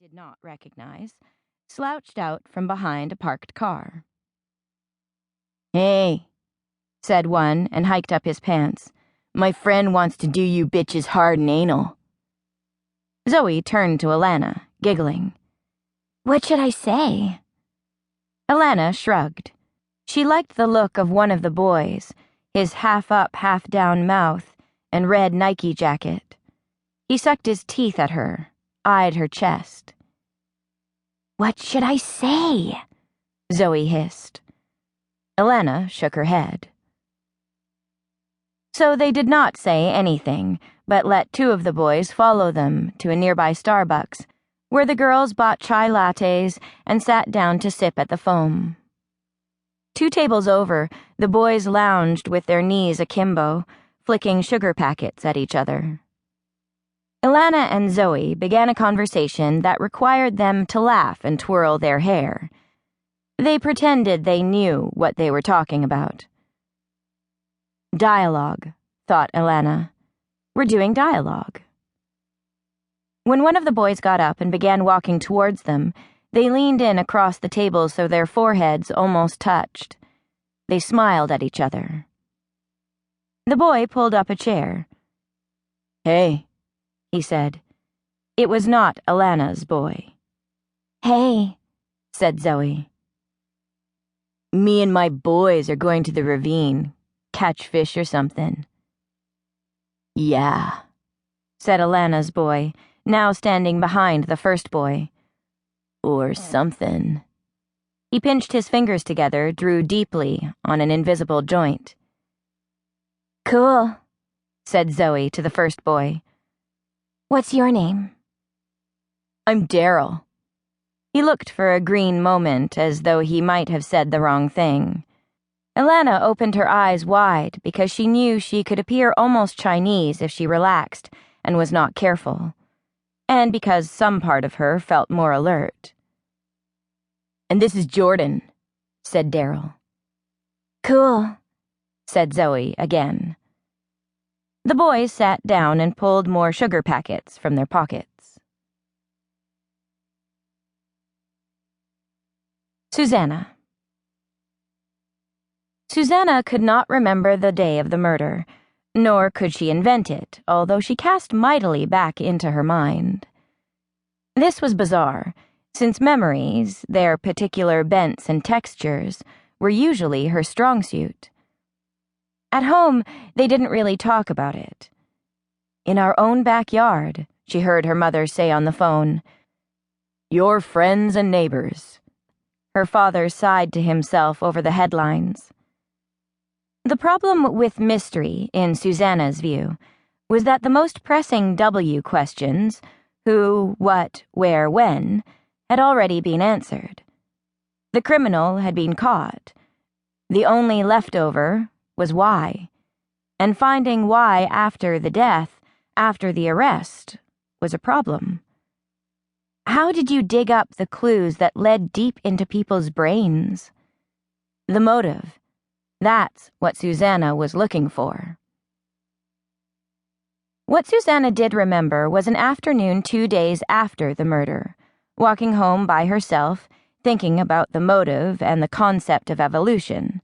did not recognize, slouched out from behind a parked car. "Hey," said one and hiked up his pants. "My friend wants to do you bitches hard and anal." Zoe turned to Alana, giggling. "What should I say?" Alana shrugged. She liked the look of one of the boys, his half-up, half-down mouth and red Nike jacket. He sucked his teeth at her, eyed her chest. "What should I say?" Zoe hissed. Alana shook her head. So they did not say anything, but let two of the boys follow them to a nearby Starbucks, where the girls bought chai lattes and sat down to sip at the foam. 2 tables over, the boys lounged with their knees akimbo, flicking sugar packets at each other. Alana and Zoe began a conversation that required them to laugh and twirl their hair. They pretended they knew what they were talking about. Dialogue, thought Alana. We're doing dialogue. When one of the boys got up and began walking towards them, they leaned in across the table so their foreheads almost touched. They smiled at each other. The boy pulled up a chair. "Hey," he said. It was not Alana's boy. "Hey," said Zoe. "Me and my boys are going to the ravine. Catch fish or something." "Yeah," said Alana's boy, now standing behind the first boy. "Or something." He pinched his fingers together, drew deeply on an invisible joint. "Cool," said Zoe to the first boy. "What's your name?" "I'm Daryl." He looked for a green moment as though he might have said the wrong thing. Alana opened her eyes wide because she knew she could appear almost Chinese if she relaxed and was not careful, and because some part of her felt more alert. "And this is Jordan," said Daryl. "Cool," said Zoe again. The boys sat down and pulled more sugar packets from their pockets. Susanna. Susanna could not remember the day of the murder, nor could she invent it, although she cast mightily back into her mind. This was bizarre, since memories, their particular bents and textures, were usually her strong suit. At home, they didn't really talk about it. "In our own backyard," she heard her mother say on the phone. "Your friends and neighbors." Her father sighed to himself over the headlines. The problem with mystery, in Susanna's view, was that the most pressing W questions, who, what, where, when, had already been answered. The criminal had been caught. The only leftover was why, and finding why after the death, after the arrest, was a problem. How did you dig up the clues that led deep into people's brains? The motive. That's what Susanna was looking for. What Susanna did remember was an afternoon 2 days after the murder, walking home by herself, thinking about the motive and the concept of evolution.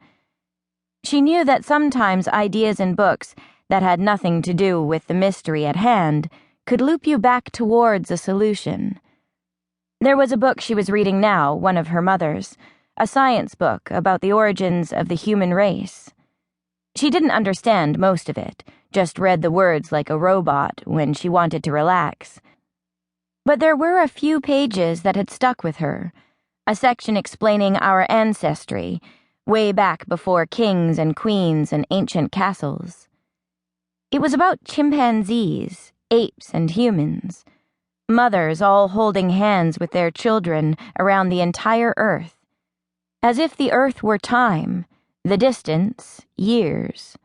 She knew that sometimes ideas in books that had nothing to do with the mystery at hand could loop you back towards a solution. There was a book she was reading now, one of her mother's, a science book about the origins of the human race. She didn't understand most of it, just read the words like a robot when she wanted to relax. But there were a few pages that had stuck with her, a section explaining our ancestry, way back before kings and queens and ancient castles. It was about chimpanzees, apes, and humans, mothers all holding hands with their children around the entire earth, as if the earth were time, the distance, years,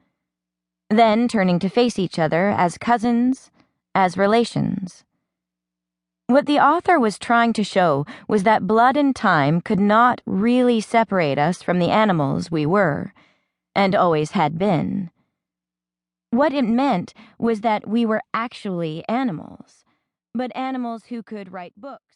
then turning to face each other as cousins, as relations. What the author was trying to show was that blood and time could not really separate us from the animals we were, and always had been. What it meant was that we were actually animals, but animals who could write books.